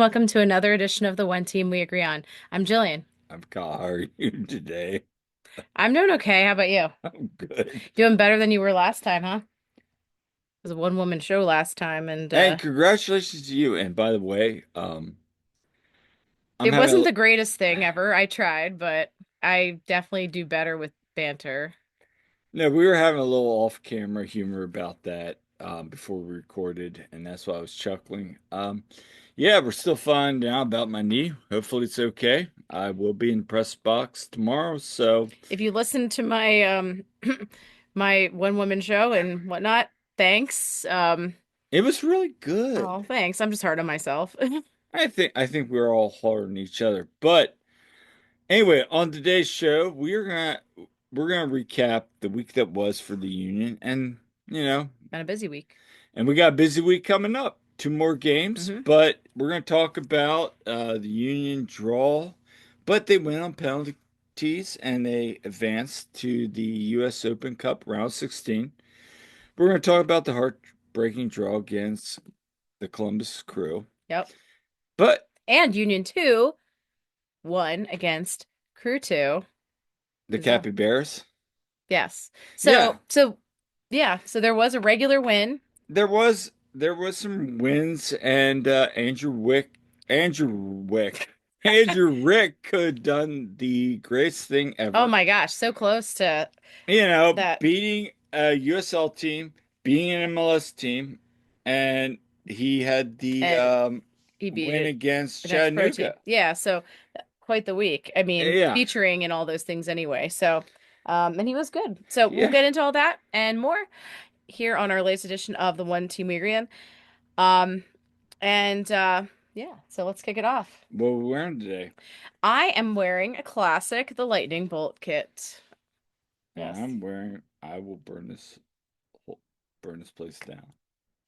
welcome to another edition of the One Team We Agree On. I'm Jillian. I'm Kyle. How are you today? I'm doing okay. How about you? I'm good. Doing better than you were last time, huh? It was a one-woman show last time, and And congratulations to you. And by the way, I'm it having wasn't a, the greatest thing ever. I tried, but I definitely do better with banter. no, we were having a little off-camera humor about that before we recorded, and that's why I was chuckling. Yeah, we're still finding out about my knee. Hopefully it's okay. I will be in the press box tomorrow, so If you listen to my my one-woman show and whatnot, thanks. it was really good. Oh, thanks. I'm just hard on myself. I think we're all hard on each other. But anyway, on today's show, we're gonna recap the week that was for the Union, and you know, Been a busy week. and we got a busy week coming up. Two more games, Hmm. but we're gonna talk about the Union draw, but they went on penalties and they advanced to the U.S. Open Cup round 16. We're gonna talk about the heartbreaking draw against the Columbus Crew, Yep. but And Union 2 won against Crew 2. the Capybaras. Yes. Yeah, So there was a regular win. there was some wins, and Andrew Wick, Andrew Rick could have done the greatest thing Oh ever. my gosh, so close to that. Beating a USL team, beating an MLS team, and he had the And he beat win it against the next pro team. Chattanooga. Yeah, so quite the week. I mean, Yeah, featuring and all those things anyway. So and he was good. So we'll yeah. get into all that and more here on our latest edition of the One Team We Agree On. Um and yeah, so let's kick it off. What we're wearing today, I am wearing a classic, the Lightning Bolt kit. and Yes, I'm wearing. I will burn this place down.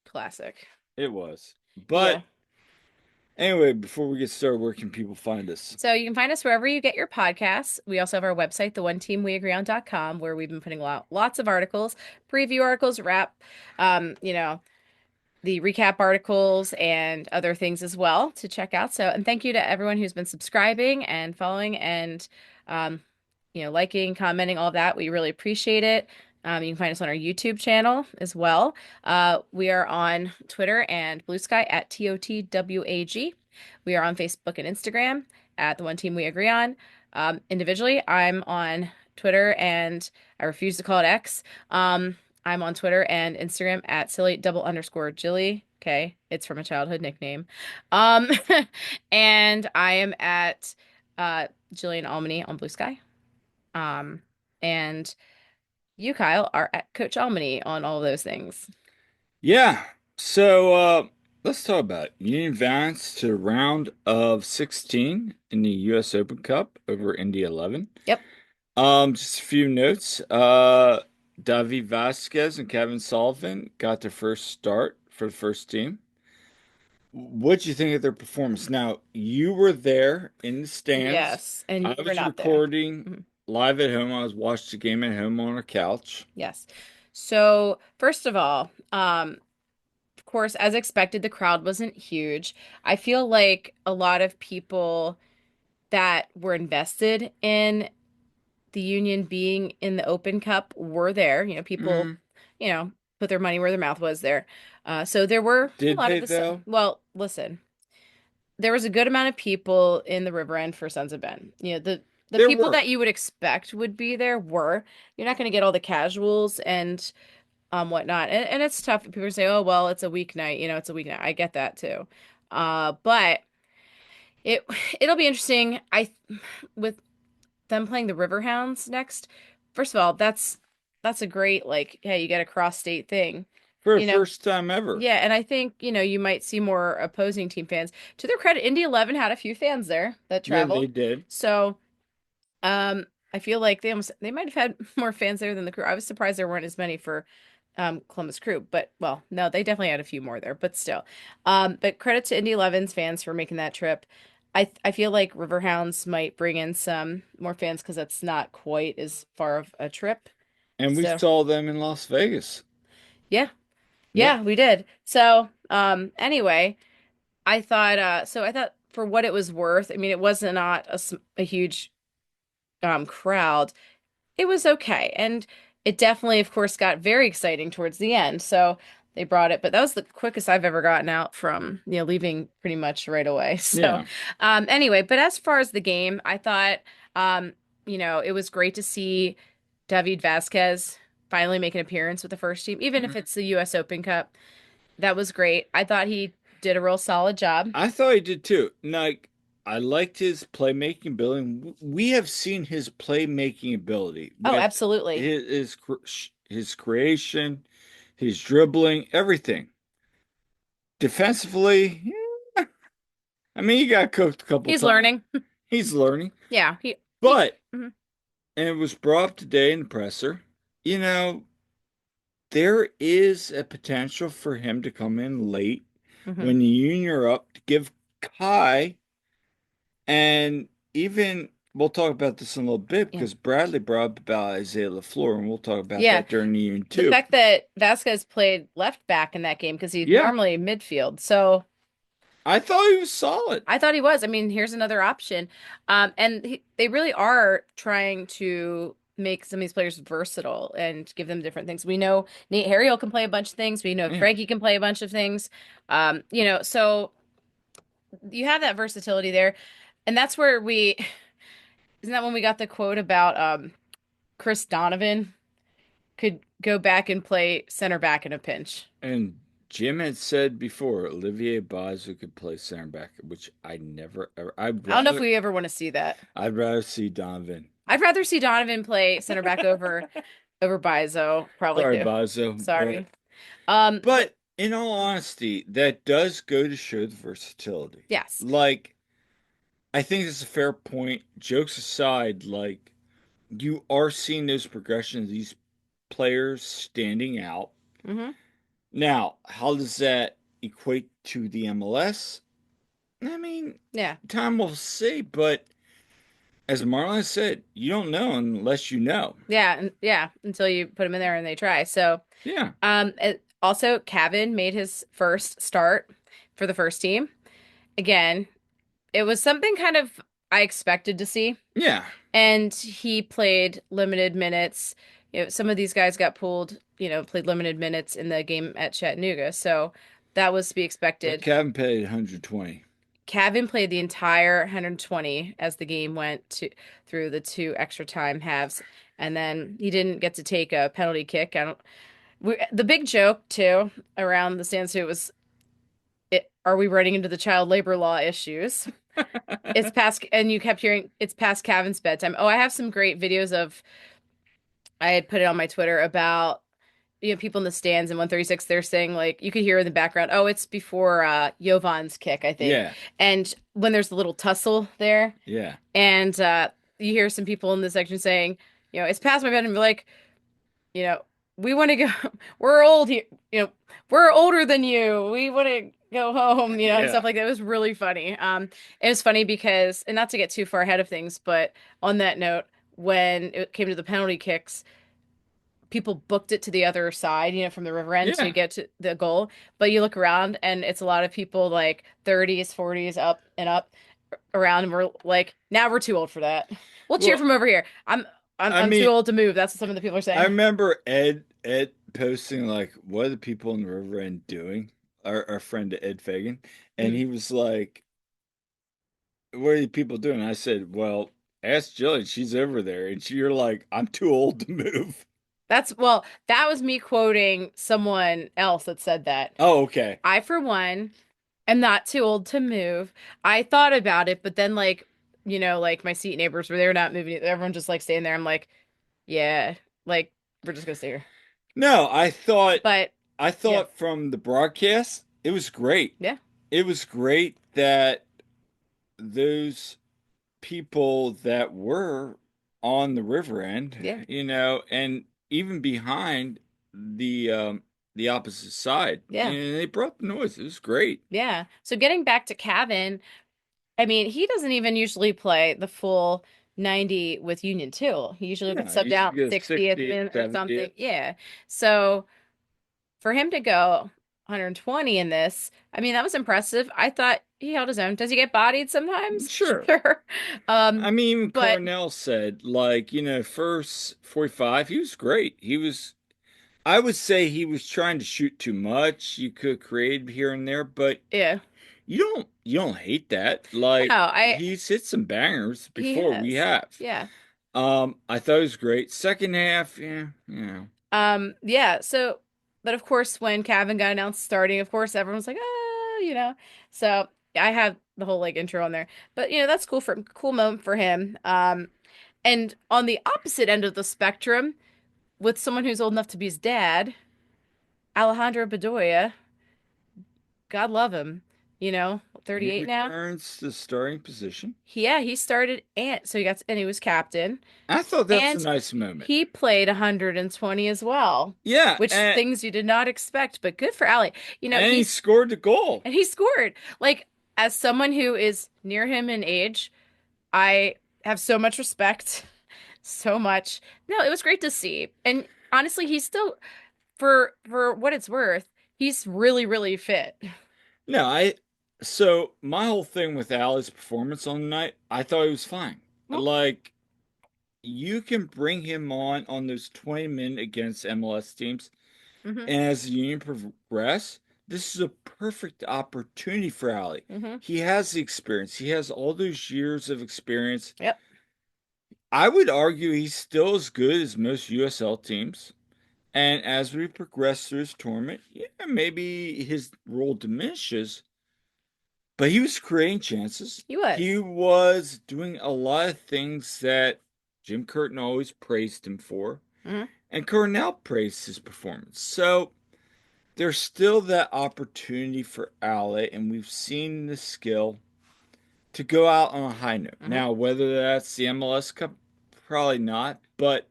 classic. It was, Yeah. but anyway, before we get started, where can people find us? So you can find us wherever you get your podcasts. We also have our website, theoneteamweagreeon.com, where we've been putting lots of articles, preview articles, wrap, um, you know, the recap articles and other things as well to check out. So, and thank you to everyone who's been subscribing and following and, um, liking, commenting, all that. We really appreciate it. You can find us on our YouTube channel as well. We are on Twitter and Blue Sky at TOTWAG. We are on Facebook and Instagram at the One Team We Agree On. Individually, I'm on Twitter and I refuse to call it X. I'm on Twitter and Instagram at silly double underscore Jilly. Okay, it's from a childhood nickname. Um, and I am at Jillian Almany on Blue Sky. Um, and you, Kyle, are at Coach Almany on all of those things. Yeah. So let's talk about it. Union advanced to the round of 16 in the US Open Cup over Indy 11. Yep. Just a few notes. Davi Vasquez and Kevin Sullivan got their first start for the first team. What'd you think of their performance? Now, you were there in the stands. Yes, and I you were was not there. recording Mhm. live at home. I was watching the game at home on a couch. Yes. So, first of all, of course, as expected, the crowd wasn't huge. I feel like a lot of people that were invested in the Union being in the Open Cup were there. People, Mm, put their money where their mouth was there. So there were a did lot of they the. though? Well, listen, there was a good amount of people in the River End for Sons of Ben. The There people were. that you would expect would be there were. You're not going to get all the casuals and whatnot. And it's tough. People say, "Oh, well, it's a weeknight." It's a weeknight. I get that too. But it it'll be interesting. With them playing the Riverhounds next. First of all, that's a great like, hey, you get a cross state thing, For the you know. first time ever. Yeah, and I think, you might see more opposing team fans. To their credit, Indy 11 had a few fans there that Yeah, they traveled. did. So, I feel like they might have had more fans there than the Crew. I was surprised there weren't as many for Columbus Crew, but well, no, they definitely had a few more there, but still. But credit to Indy 11's fans for making that trip. I feel like Riverhounds might bring in some more fans because that's not quite as far of a trip. And we So, saw them in Las Vegas. yeah. Yeah. Yeah, we did. So, anyway, I thought so I thought for what it was worth, I mean it was not a huge crowd. It was okay. And it definitely, of course, got very exciting towards the end. So they brought it, but that was the quickest I've ever gotten out from, leaving pretty much right away. So, Yeah. anyway, but as far as the game, I thought, um, it was great to see David Vasquez finally make an appearance with the first team, even if Mhm. it's the U.S. Open Cup. That was great. I thought he did a real solid job. I thought he did too. Like, I liked his playmaking ability. We have seen his playmaking ability Oh, with absolutely. his creation, his dribbling, everything. Defensively, I mean, he got cooked a couple He's times. learning. He's learning, Yeah, he but mhm, and it was brought up today in the presser. You know, there is a potential for him to come in late mhm. when the Union are up to give Kai and even we'll talk about this in a little bit Yeah. because Bradley brought up about Isaiah LaFleur, and we'll talk about Yeah. that during the Union The too. fact that Vasquez played left back in that game because he's Yeah, normally midfield. So I thought he was solid. I thought he was. I mean, here's another option. And they really are trying to make some of these players versatile and give them different things. We know Nate Harriel can play a bunch of things. We know Yeah, Frankie can play a bunch of things. So you have that versatility there. And that's where isn't that when we got the quote about Chris Donovan could go back and play center back in a pinch? and Jim had said before Olivier Bazou could play center back, which I never ever. I don't know if we ever want to see that. I'd rather see Donovan. I'd rather see Donovan play center back over Bizo, probably Sorry, too. Bazou, Sorry. But but in all honesty, that does go to show the versatility. yes. Like, I think it's a fair point. Jokes aside, like you are seeing those progressions, these players standing out. Hmm. Now, how does that equate to the MLS? I mean, Yeah. time will see, but as Marlon said, you don't know unless you know. Yeah, and yeah, until you put them in there and they try. So, Yeah, also Cavan made his first start for the first team. Again, it was something kind of I expected to see. yeah, And he played limited minutes. Some of these guys got pulled, played limited minutes in the game at Chattanooga. So that was to be but expected. Kevin paid 120. Cavan played the entire 120 as the game went through the two extra time halves. And then he didn't get to take a penalty kick. I don't the big joke too around the stands was are we running into the child labor law issues? It's past and you kept hearing it's past Cavan's bedtime. Oh, I have some great videos of I had put it on my Twitter about people in the stands in 136 they're saying like you could hear in the background, oh, it's before Jovan's kick, I think. Yeah, And when there's a little tussle there yeah, and you hear some people in the section saying, it's past my bedtime, and be like, you know, we want to go we're old here, we're older than you. We want to go home, and yeah, stuff like that. It was really funny. It was funny because, and not to get too far ahead of things, but on that note, when it came to the penalty kicks, people booked it to the other side, from the river end to yeah. get to the goal. But you look around and it's a lot of people like 30s, 40s, up and up around, and we're like, now we're too old for that. We'll cheer Well, from over here. I'm I I'm too mean, old to move. That's what some of the people are I saying. remember Ed posting like, "What are the people in the River End doing?" Our friend Ed Fagan, and Mhm. he was like, "What are the people doing?" I said, "Well, ask Jillian. She's over there." And you're like, "I'm too old to move." That was me quoting someone else that said that. Oh, okay. I, for one, am not too old to move. I thought about it, but then like my seat neighbors were they're not moving. Everyone just like staying there. I'm like, yeah, like we're just gonna stay here. No, But I yeah, thought from the broadcast, it was great. yeah, It was great that those people that were on the river end, yeah, and even behind the opposite side, yeah, and they brought the noise. It was great. yeah. So getting back to Cavan, I mean, he doesn't even usually play the full 90 with Union 2. He usually gets Yeah, you subbed should out get a 60th 60th, minute or 70th. something. Yeah. So for him to go. 120 in this. I mean, that was impressive. I thought he held his own. Does he get bodied sometimes? Sure. Sure. I mean, even But Cornell said, like, first 45, he was great. I would say he was trying to shoot too much. You could create here and there, but yeah. you don't hate that. No, Like, I he's hit some bangers he before we has. have. Yeah. I thought it was great. Second half, yeah, yeah. Yeah, so but of course when Cavan got announced starting, of course everyone's like, "Ah," you know. So, I have the whole like intro on there. But that's cool moment for him. And on the opposite end of the spectrum, with someone who's old enough to be his dad, Alejandro Bedoya, God love him, He 38 now. returns to the starting position. Yeah, he started and he was captain I thought that was a and nice moment. he played 120 as well, Yeah, which things you did not expect, but good for Ali. and he He's scored the goal. and he scored. Like as someone who is near him in age, I have so much respect, so much. No, it was great to see. And honestly, he's still for what it's worth, he's really really fit. No, so my whole thing with Ali's performance on the night, I thought he was fine. Like, you can bring him on those 20 men against MLS teams, Mm-hmm. and as the union progress, this is a perfect opportunity for Ali. Mm-hmm. He has the experience. He has all those years of experience. Yep. I would argue he's still as good as most USL teams. And as we progress through this tournament, yeah, maybe his role diminishes, but he was creating chances. He He was. was doing a lot of things that Jim Curtin always praised him for, Mm-hmm. and Cornell praised his performance. So there's still that opportunity for Ale, and we've seen the skill to go out on a high note. Mm-hmm. Now, whether that's the MLS Cup, probably not, but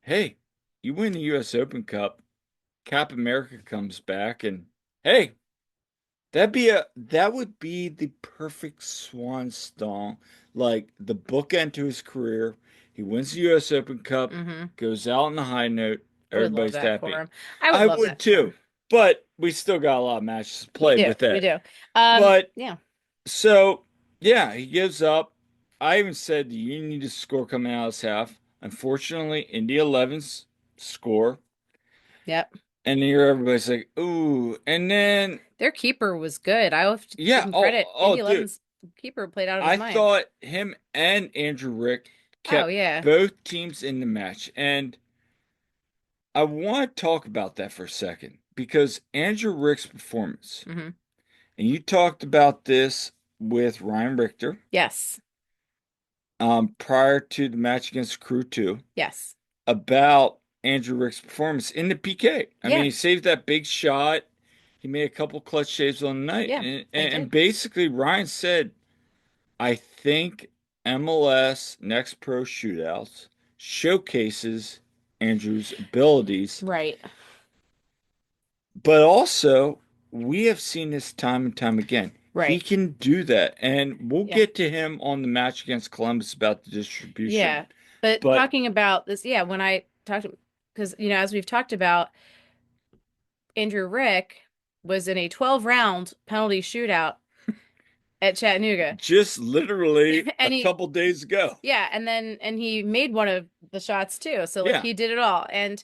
hey, you win the US Open Cup, Cap America comes back, and hey, that would be the perfect swan song, like the bookend to his career. He wins the US Open Cup, Mm-hmm. goes out on a high note, I would love everybody's that for happy. him. I would I love would that for too, him. but we still got a lot of matches to We play do. with We that. do. But Yeah. so yeah, he gives up. I even said the Union need to score coming out of this half. Unfortunately, Indy 11's score, Yep. and here everybody's like, ooh. And then Their keeper was good. I have to give yeah, him oh credit. oh Indy dude, 11's keeper played out of his I mind. thought him and Andrew Rick Oh kept yeah. both teams in the match. And I want to talk about that for a second because Andrew Rick's performance, Mm-hmm. and you talked about this with Ryan Richter Yes. prior to the match against Crew 2 Yes. about Andrew Rick's performance in the PK. I mean, Yeah. he saved that big shot. He made a couple clutch saves on the night. Yeah. He And did. basically, Ryan said, I think MLS Next Pro Shootouts showcases Andrew's abilities, Right. but also we have seen this time and time again. He Right. can do that, and we'll Yeah. get to him on the match against Columbus about the distribution. Yeah. But But talking about this, yeah, when I talked, because, as we've talked about, Andrew Rick was in a 12 round penalty shootout at Chattanooga. just literally a And couple days ago, yeah, and he made one of the shots too. So like yeah, he did it all. And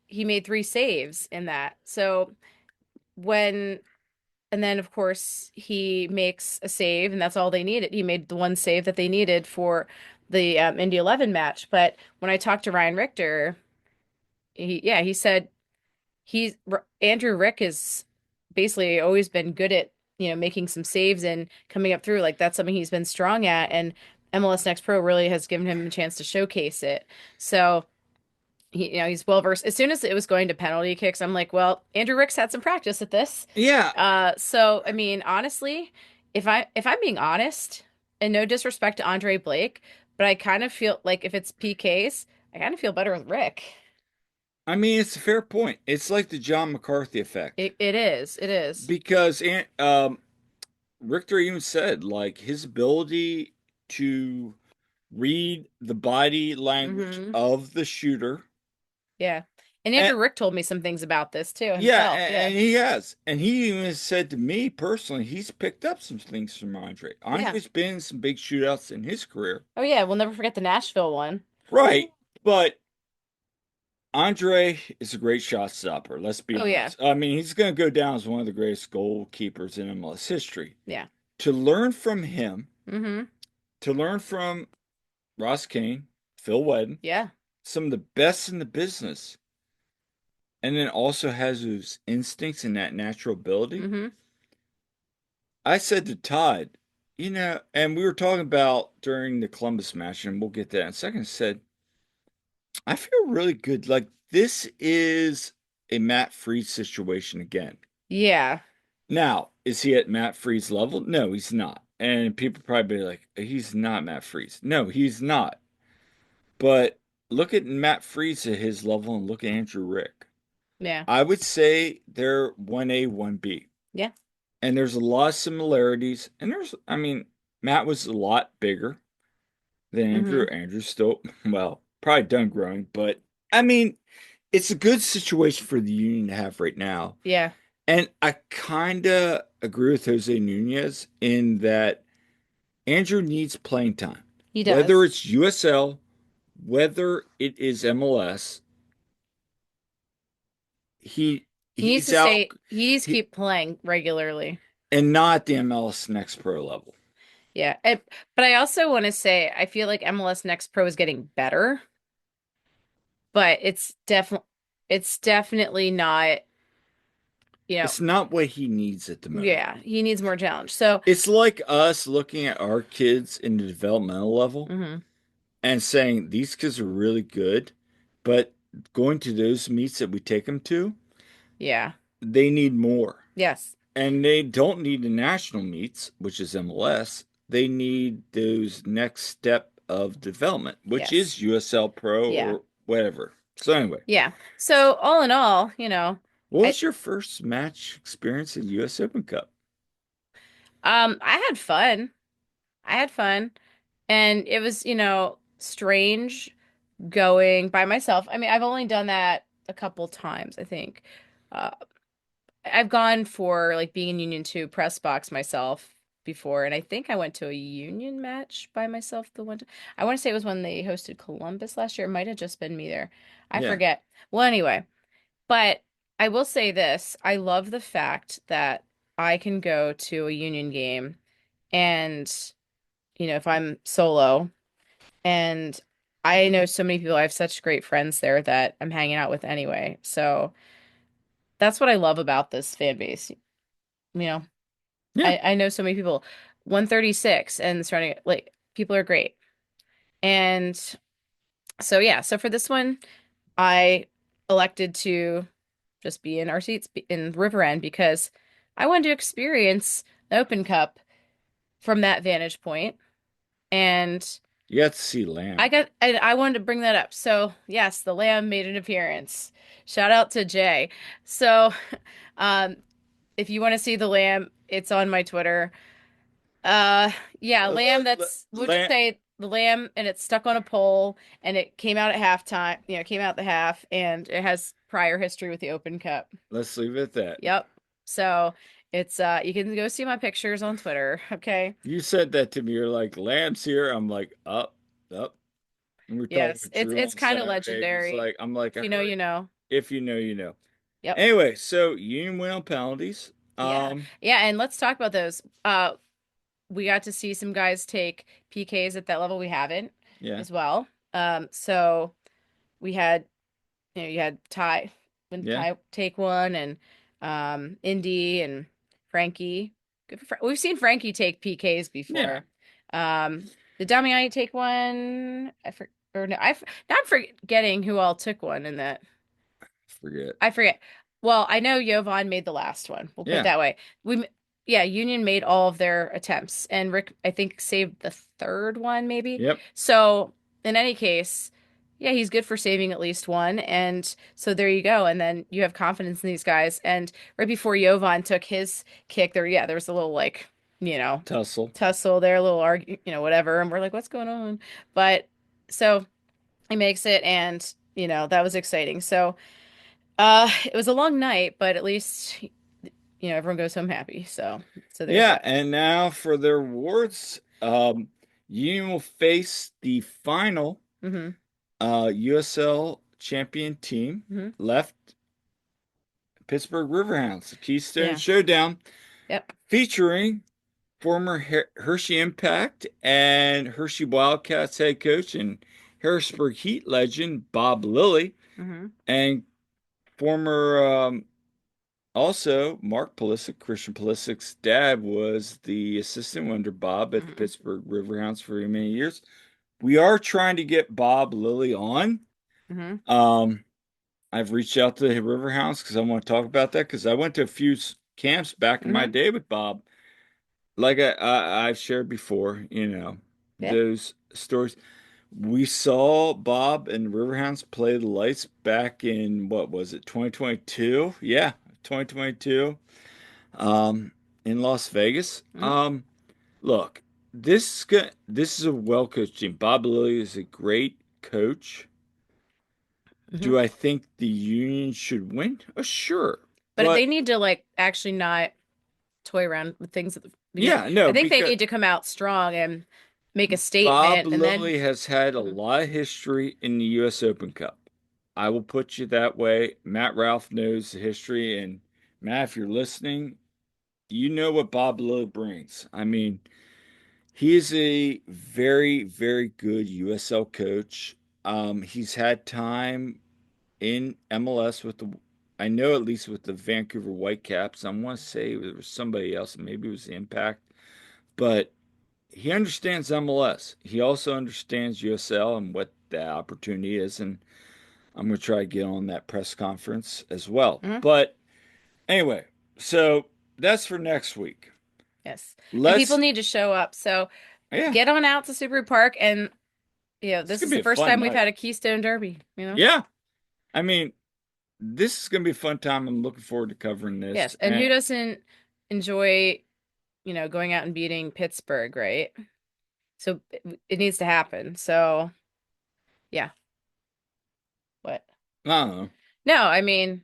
he made three saves in that. So when and then of course he makes a save and that's all they needed. He made the one save that they needed for the Indy 11 match. But when I talked to Ryan Richter, he said Andrew Rick has basically always been good at, making some saves and coming up through. Like that's something he's been strong at and MLS Next Pro really has given him a chance to showcase it. So he's well versed. As soon as it was going to penalty kicks, I'm like, well, Andrew Rick's had some practice at this. yeah. So I mean, honestly, if I'm being honest, and no disrespect to Andre Blake, but I kind of feel like if it's PKs, I kind of feel better with Rick. I mean, it's a fair point. It's like the John McCarthy effect It is. It is. because Richter even said like his ability to read the body language Mm-hmm. of the shooter. Yeah. And And Andrew Rick told me some things about this too yeah, himself. Yeah. and he has. And he even said to me personally, he's picked up some things from Andre. Yeah. Andre's been in some big shootouts in his career. Oh yeah, we'll never forget the Nashville one. Right. But Andre is a great shot stopper, let's be Oh yeah. honest. I mean, he's going to go down as one of the greatest goalkeepers in MLS history. Yeah. To learn from him, Mm-hmm. to learn from Ross Kane, Phil Weden, Yeah. some of the best in the business, and then also has those instincts and that natural ability. Mm-hmm. I said to Todd, and we were talking about during the Columbus match, and we'll get to that in a second. I said, I feel really good. Like, this is a Matt Freed situation again. Yeah. Now, is he at Matt Freed's level? No, he's not. And people probably be like, he's not Matt Freed. No, he's not. But look at Matt Freed at his level and look at Andrew Rick. Yeah. I would say they're 1A, 1B. Yeah. And there's a lot of similarities. And I mean, Matt was a lot bigger than Andrew. Mm-hmm. Andrew's still, well, probably done growing. But I mean, it's a good situation for the Union to have right now. Yeah. And I kind of agree with Jose Nunez in that Andrew needs playing time. He Whether does. it's USL, whether it is MLS, he He needs he's to out stay, he needs to he, keep playing regularly. and not the MLS Next Pro level. Yeah. But I also want to say I feel like MLS Next Pro is getting better, but it's definitely not, you know, It's not what he needs at the moment. yeah, he needs more challenge. So, It's like us looking at our kids in the developmental level mhm. and saying these kids are really good, but going to those meets that we take them to, Yeah. they need more. Yes. And they don't need the national meets, which is MLS. They need those next step of development, which Yes. is USL Pro Yeah. or whatever. So anyway, Yeah. So all in all, what I was your first match experience at US Open Cup? I had fun. I had fun. And it was, strange going by myself. I mean, I've only done that a couple times, I think. Uh, I've gone for like being in Union 2 press box myself before, and I think I went to a Union match by myself the one time. I want to say it was when they hosted Columbus last year. It might have just been me there. I Yeah. forget. Well, anyway, but I will say this. I love the fact that I can go to a Union game and, if I'm solo and I know so many people, I have such great friends there that I'm hanging out with anyway. So that's what I love about this fan base. You know, Yeah. I know so many people, 136 and starting like people are great. And so yeah, so for this one, I elected to just be in our seats in River End because I wanted to experience the Open Cup from that vantage point. And You got to see Lamb. I wanted to bring that up. So yes, the Lamb made an appearance. Shout out to Jay. So um if you want to see the Lamb, it's on my Twitter. Yeah, lamb that's would you Lamb. say the lamb and it's stuck on a pole and it came out at halftime, came out the half and it has prior history with the Open Cup. Let's leave it at that. Yep. So it's you can go see my pictures on Twitter, okay? You said that to me. You're like, Lamb's here. I'm like, up, up. And we are talking Yes, with it's Drew it's on kind of Saturday. He's legendary. like, I'm like, If I you know, heard. you know. If you know, you know. Yep. Anyway, so Union win on penalties. Yeah. Yeah, and let's talk about those. We got to see some guys take PKs at that level we haven't Yeah, as well. So we had you had Ty when yeah, Ty take one and Indy and Frankie. We've seen Frankie take PKs yeah. before. Did Damiani take one? Or no, now I'm forgetting who all took one in that. Forget. I forget. Well, I know Jovan made the last one. We'll put it Yeah, that way. Yeah, Union made all of their attempts, and Rick, I think, saved the third one, maybe. yep. So, in any case, yeah, he's good for saving at least one, and so there you go. And then you have confidence in these guys. And right before Jovan took his kick, there was a little like, you know, Tussle. tussle there, a little argue, whatever, and we're like, what's going on? But so he makes it, and that was exciting. So. It was a long night, but at least everyone goes home happy. So there's Yeah, that. and now for their awards, Union will face the final Mm-hmm. USL champion team Mm-hmm. left, Pittsburgh Riverhounds, the Keystone Yeah. Showdown, Yep. featuring former Hershey Impact and Hershey Wildcats head coach and Harrisburg Heat legend Bob Lilly, Mm-hmm. and former also Mark Pulisic, Christian Pulisic's dad, was the assistant under Bob at the Mm-hmm. Pittsburgh Riverhounds for many years. We are trying to get Bob Lilly on. Mm-hmm. Um, I've reached out to the Riverhounds because I want to talk about that because I went to a few camps back in my Mm-hmm. day with Bob. Like I've shared before, Yeah. those stories. We saw Bob and Riverhounds play the lights back in what was it, 2022? Yeah, 2022, in Las Vegas. Mm-hmm. Look, this is a well-coached team. Bob Lilly is a great coach. Mm-hmm. Do I think the Union should win? Sure. But they But need to like actually not toy around with things at the beginning. yeah, I no, think they because need to come out strong and make a Bob statement, and then Lilly has had a Mhm. lot of history in the US Open Cup. I will put you that way. Matt Ralph knows the history, and Matt, if you're listening, you know what Bob Lilly brings. I mean, he is a very, very good USL coach. He's had time in MLS with I know at least with the Vancouver Whitecaps. I want to say it was somebody else, maybe it was the Impact, but he understands MLS. He also understands USL and what the opportunity is, and I'm going to try to get on that press conference as well. Mhm. But anyway, so that's for next week. Yes, and people Let's, need to show up. So yeah, get on out to Subaru Park, and it's this going is to the be a first fun time we've night. had a Keystone Derby. Yeah, I mean, this is going to be a fun time. I'm looking forward to covering this. Yes, and who doesn't enjoy, going out and beating Pittsburgh, right? So it needs to happen. So yeah, what? I don't know. No, I mean,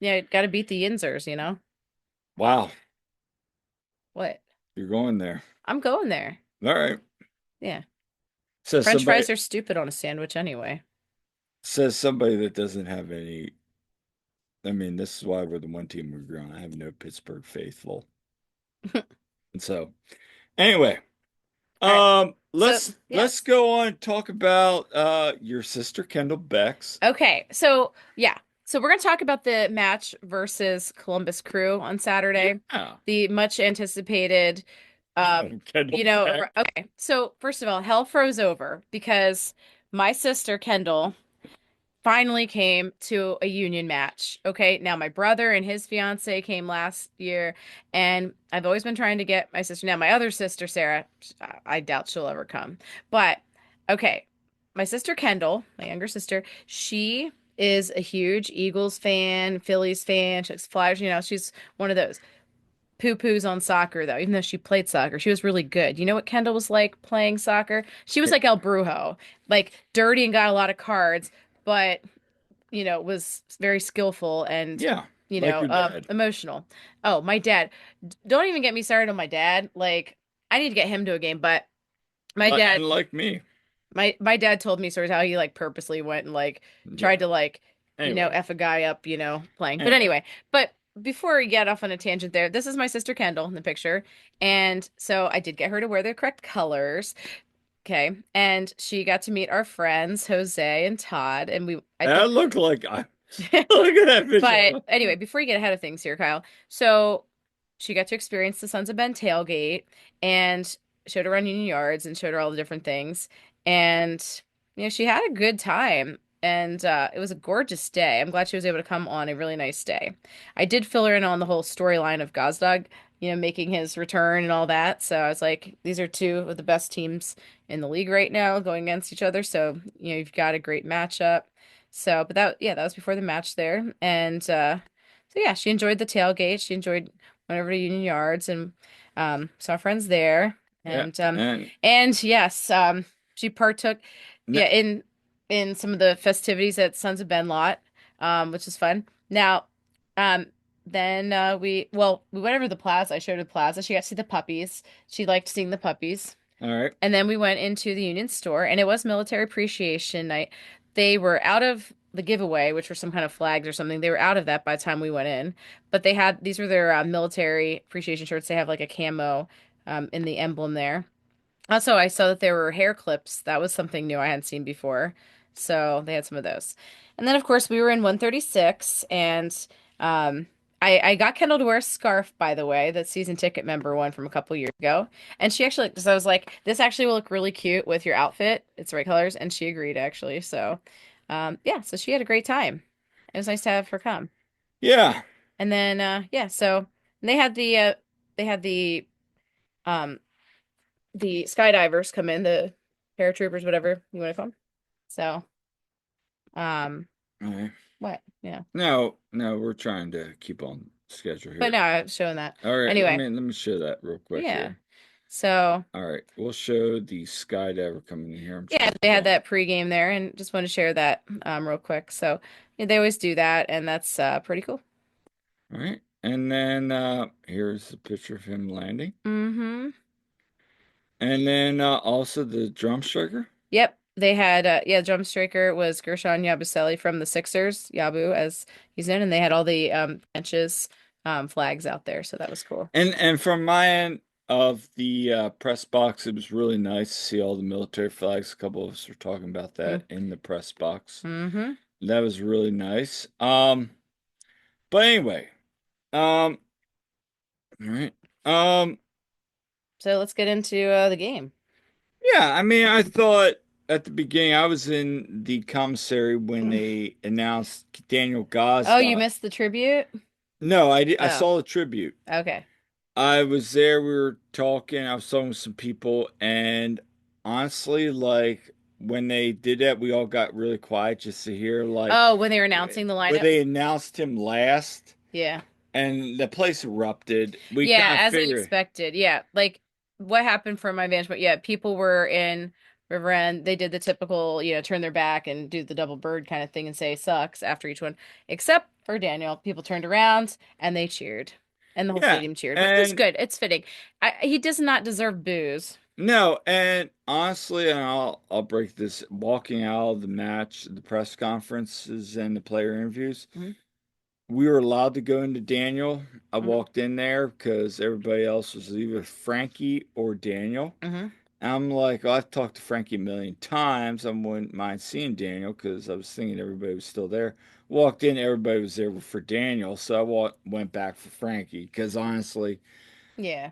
yeah, got to beat the Yinzers. Wow, What? you're going there. I'm going there. All right. Yeah. Says French somebody fries are stupid on a sandwich anyway. says somebody that doesn't have any. I mean, this is why we're the one team we're growing. I have no Pittsburgh faithful. And so anyway, All right. So, let's yes. go on and talk about your sister Kendall Beck's. Okay. So, yeah. So, we're going to talk about the match versus Columbus Crew on Saturday. Yeah. The much anticipated, Kendall Beck. okay. So, first of all, hell froze over because my sister Kendall finally came to a union match. Okay, now my brother and his fiance came last year, and I've always been trying to get my sister. Now, my other sister, Sarah, I doubt she'll ever come. But okay, my sister Kendall, my younger sister, she is a huge Eagles fan, Phillies fan. She likes Flyers. She's one of those poo-poos on soccer, though. Even though she played soccer, she was really good. You know what Kendall was like playing soccer? She was like El Brujo, like dirty and got a lot of cards, but was very skillful and, Yeah, like your dad. emotional. Oh, my dad. Don't even get me started on my dad. Like, I need to get him to a game, but my dad, And like me. my dad told me stories how he like purposely went and like tried Yeah. to like, Anyway. F a guy up, playing. But Anyway. anyway, but before we get off on a tangent there, this is my sister Kendall in the picture. And so I did get her to wear the correct colors. Okay. And she got to meet our friends, Jose and Todd. And I I think look like I look at that But picture. anyway, before you get ahead of things here, Kyle, so she got to experience the Sons of Ben tailgate and showed her around Union Yards and showed her all the different things. And, she had a good time. And it was a gorgeous day. I'm glad she was able to come on a really nice day. I did fill her in on the whole storyline of Gazdag, making his return and all that. So I was like, these are two of the best teams in the league right now going against each other. So, you've got a great matchup. So, but yeah, that was before the match there. And so yeah, she enjoyed the tailgate. She enjoyed went over to Union Yards and saw friends there. Yeah. And And yes, she partook, n- yeah, in some of the festivities at Sons of Ben Lot. which is fun. Now, um, then we went over to the plaza. I showed her the plaza. She got to see the puppies. She liked seeing the puppies. All right. And then we went into the Union store, and it was Military Appreciation Night. They were out of the giveaway, which were some kind of flags or something. They were out of that by the time we went in. But they had these were their military appreciation shirts. They have like a camo in the emblem there. Also, I saw that there were hair clips. That was something new I hadn't seen before. So they had some of those. And then, of course, we were in 136, and um, I got Kendall to wear a scarf, by the way, that season ticket member one from a couple years ago. And she actually, because I was like, this actually will look really cute with your outfit. It's the right colors. And she agreed, actually. So, yeah, so she had a great time. It was nice to have her come. Yeah. And then, yeah, so they had they had um, the skydivers come in, the paratroopers, whatever you want to call them. So, um, All right. what? Yeah. No, no, we're trying to keep on schedule But here. no, I was showing that. All right, Anyway, let me show that real quick yeah. here. So, All right, we'll show the skydiver coming in here. I'm yeah, trying to they had pull. that pregame there and just want to share that real quick. So, yeah, they always do that, and that's pretty cool. All right, and then here's the picture of him landing, Mm-hmm. and then also the drum striker. Yep. They had yeah, drum striker was Gershon Yabusele from the Sixers, Yabu as he's in, and they had all the benches flags out there, so that was cool. And from my end of the press box, it was really nice to see all the military flags. A couple of us were talking about that in the press box. Mm-hmm. That was really nice. But anyway, all right. Um, So let's get into the game. yeah, I mean, I thought at the beginning I was in the commissary when they announced Daniel Oh, you Gazda. missed the tribute? No, I Oh, saw the tribute. okay. I was there, we were talking, I was talking with some people, and honestly, like when they did that, we all got really quiet just to hear like Oh, when they were announcing the where lineup? they announced him last, Yeah. and the place erupted. Yeah, I as I figured, expected. Yeah. Like what happened from my vantage point? Yeah, people were in River End. They did the typical, turn their back and do the double bird kind of thing and say sucks after each one, except for Daniel. People turned around and they cheered. And the whole yeah, stadium cheered, which was and good. It's fitting. He does not deserve booze. no, and honestly, and I'll break this. Walking out of the match, the press conferences and the player interviews, Hmm. we were allowed to go into Daniel. I Hmm. walked in there because everybody else was either Frankie or Daniel. Hmm. And I'm like, oh, I've talked to Frankie a million times. I wouldn't mind seeing Daniel because I was thinking everybody was still there. Walked in, everybody was there for Daniel, so went back for Frankie because honestly, Yeah.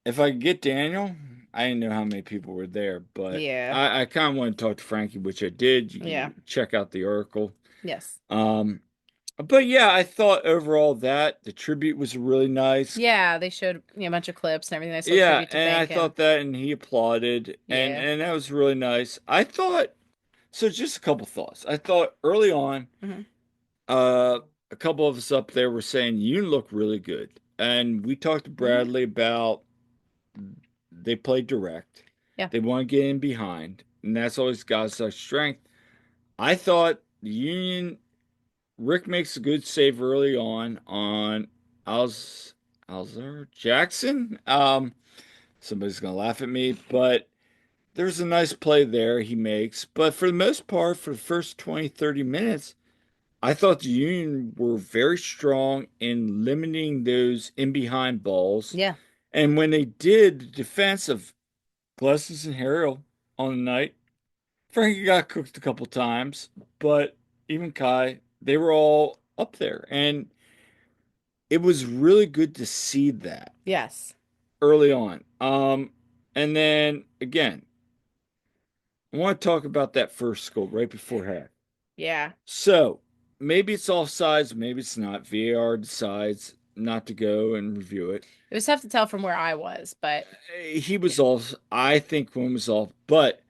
if I could get Daniel, I didn't know how many people were there, but Yeah. I kind of want to talk to Frankie, which I did. You Yeah. can check out the article. Yes. Um, but yeah, I thought overall that the tribute was really nice. Yeah, they showed a bunch of clips and everything. Nice little Yeah, tribute to and I thank him. thought that, and he applauded, Yeah. and that was really nice. I thought so. Just a couple thoughts. I thought early on, Hmm. uh, a couple of us up there were saying you look really good, and we talked to Hmm. Bradley about they played direct. Yeah. They want to get in behind, and that's always got such strength. I thought the Union Rick makes a good save early on Alz Alzer Jackson. Somebody's gonna laugh at me, but there's a nice play there he makes. But for the most part, for the first 20, 30 minutes, I thought the Union were very strong in limiting those in behind balls. Yeah. And when they did the defense of Glesses and Harrell on the night, Frankie got cooked a couple times, but even Kai, they were all up there. And it was really good to see that Yes. early on. And then again, I want to talk about that first goal right before half. Yeah. So maybe it's offsides, maybe it's not. VAR decides not to go and review it. It was tough to tell from where I was, but He yeah. was off. I think Quinn was off. But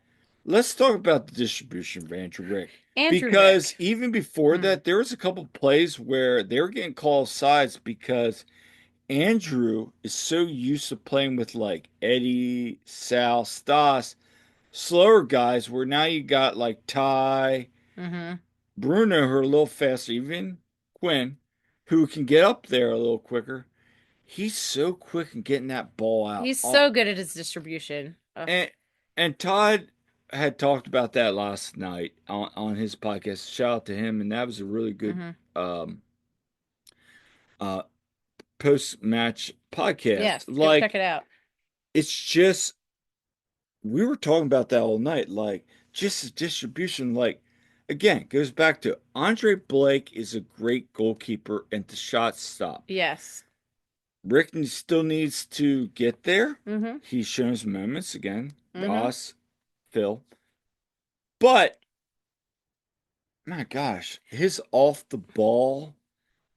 let's talk about the distribution of Andrew Rick. Andrew Because Rick. even before Mm. that, there was a couple plays where they were getting called sides because Andrew is so used to playing with like Eddie, Sal, Stas, slower guys, where now you got like Ty, Hmm. Bruno her a little faster, even Quinn, who can get up there a little quicker. He's so quick in getting that ball out. He's so good at his distribution. Ugh. And and Todd had talked about that last night on his podcast. Shout out to him, and that was a really good Hmm. um uh post match podcast. Yes, go check Like it out. it's just we were talking about that all night. Like just the distribution. Like again, goes back to Andre Blake is a great goalkeeper, and the shots stop. Yes. Rick still needs to get there. Hmm. He's shown his moments again. Hmm. Ross, Phil, but my gosh, his off the ball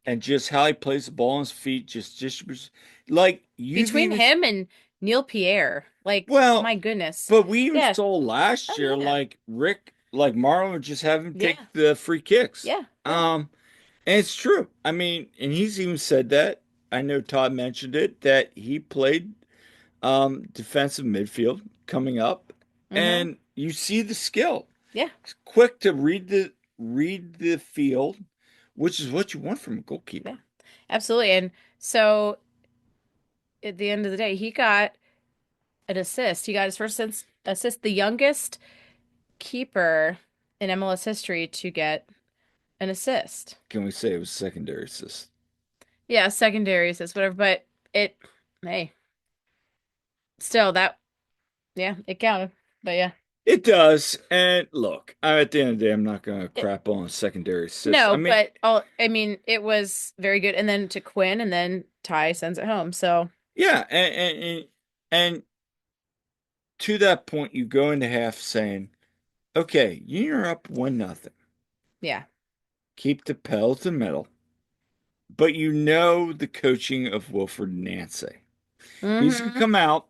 and just how he plays the ball on his feet, just distributes. Like you've Between even, him and Neil Pierre, like, well, my goodness. but we even Yeah. saw last Oh year, yeah. like Rick, like Marlon would just have him take Yeah. the free kicks. Yeah. Yeah. Um, and it's true. I mean, and he's even said that. I know Todd mentioned it that he played defensive midfield coming up, Hmm. and you see the skill. Yeah. He's quick to read the field, which is what you want from a Yeah. goalkeeper. Absolutely. And so at the end of the day, he got an assist. He got his first assist, the youngest keeper in MLS history to get an assist. Can we say it was secondary assist? Yeah, secondary assist, whatever. But it, hey, still that, yeah, it counted. But yeah, It does. And look, at the end of the day, I'm not going to it, crap on secondary assist. I no, mean, but all, I mean, it was very good. And then to Quinn, and then Ty sends it home. So yeah, and to that point, you go into half saying, "Okay, you're up 1-0. yeah. Keep the pedal to the metal." But you know the coaching of Wilfred Nancy. He's going to Hmm. come out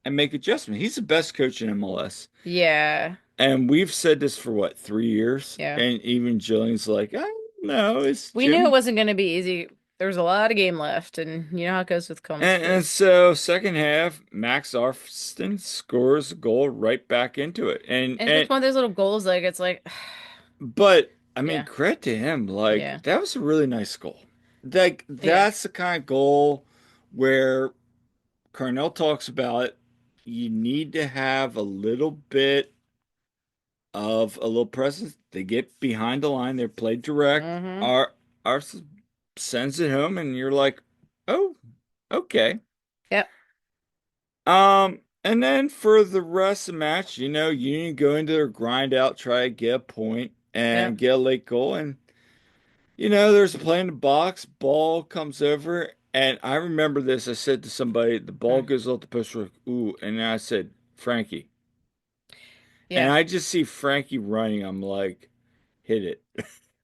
and make adjustments. He's the best coach in MLS. Yeah. And we've said this for what, 3 years? Yeah. And even Jillian's like, I don't know, it's We knew it Jim. wasn't going to be easy. There was a lot of game left, and you know how it goes with And Combs. so second half, Max Arfston scores a goal right back into it. And it's just one of those little goals, like it's like, But I mean, yeah, credit to him. Like yeah, that was a really nice goal. Like yeah, that's the kind of goal where Carnell talks about it. You need to have a little bit of a little presence. They get behind the line. They're played direct. mm-hmm, Our sends it home, and you're like, oh, okay. yep, And then for the rest of the match, Union go into their grind out, try to get a point yep. and get a late goal. And, there's a play in the box, ball comes over. And I remember this. I said to somebody, the ball Mm. goes off the post, like, ooh. And then I said, Frankie. And Yeah. I just see Frankie running. I'm like, hit it.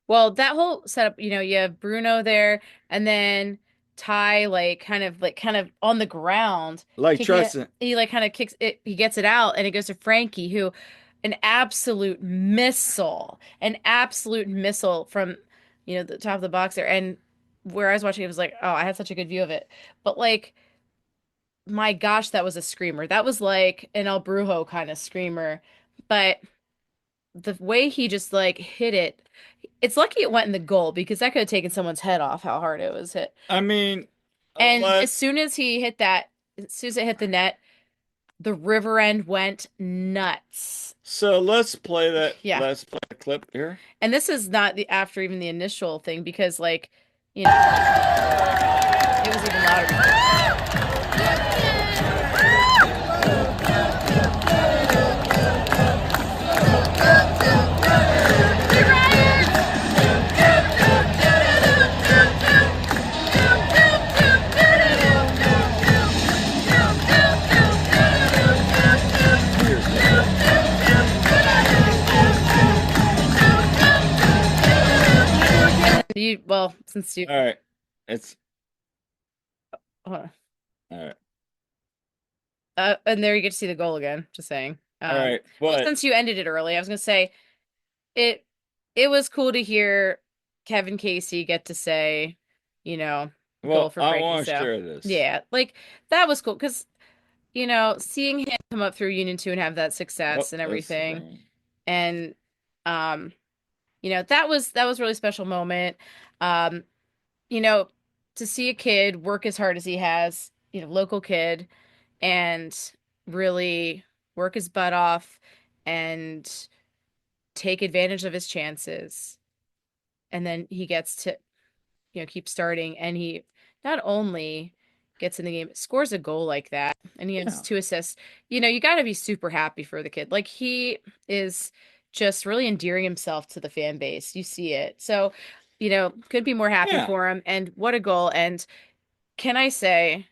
Well, that whole setup, you have Bruno there, and then Ty, like kind of on the ground, Like, kicking it. Tristan, He like kind of kicks it. He gets it out, and it goes to Frankie, who an absolute missile from, the top of the box there. And where I was watching, it was like, oh, I had such a good view of it. But like, my gosh, that was a screamer. That was like an El Brujo kind of screamer. But the way he just like hit it, it's lucky it went in the goal because that could have taken someone's head off how hard it was hit. I mean, And let as soon as he hit that, as soon as it hit the net, the river end went nuts. so let's play that. Yeah. Let's play the clip here. And this is not the after even the initial thing because like, you know, it was even louder before. Here's it. Well, since you All right. It's hold on. all right. And there you get to see the goal again, just saying. All right. Well, But since you ended it early, I was gonna say it it was cool to hear Kevin Casey get to say, you know, goal well, for I Frankie. want to So share this. yeah, like that was cool because seeing him come up through Union 2 and have that Oh, success and that's the everything, rain. and um, That was a really special moment. Um, you know, to see a kid work as hard as he has, local kid, and really work his butt off and take advantage of his chances. And then he gets to, keep starting, and he not only gets in the game, scores a goal like that, and he has Yeah. 2 assists. You got to be super happy for the kid. Like, he is just really endearing himself to the fan base. You see it. So, could be more happy Yeah. for him. And what a goal. And can I say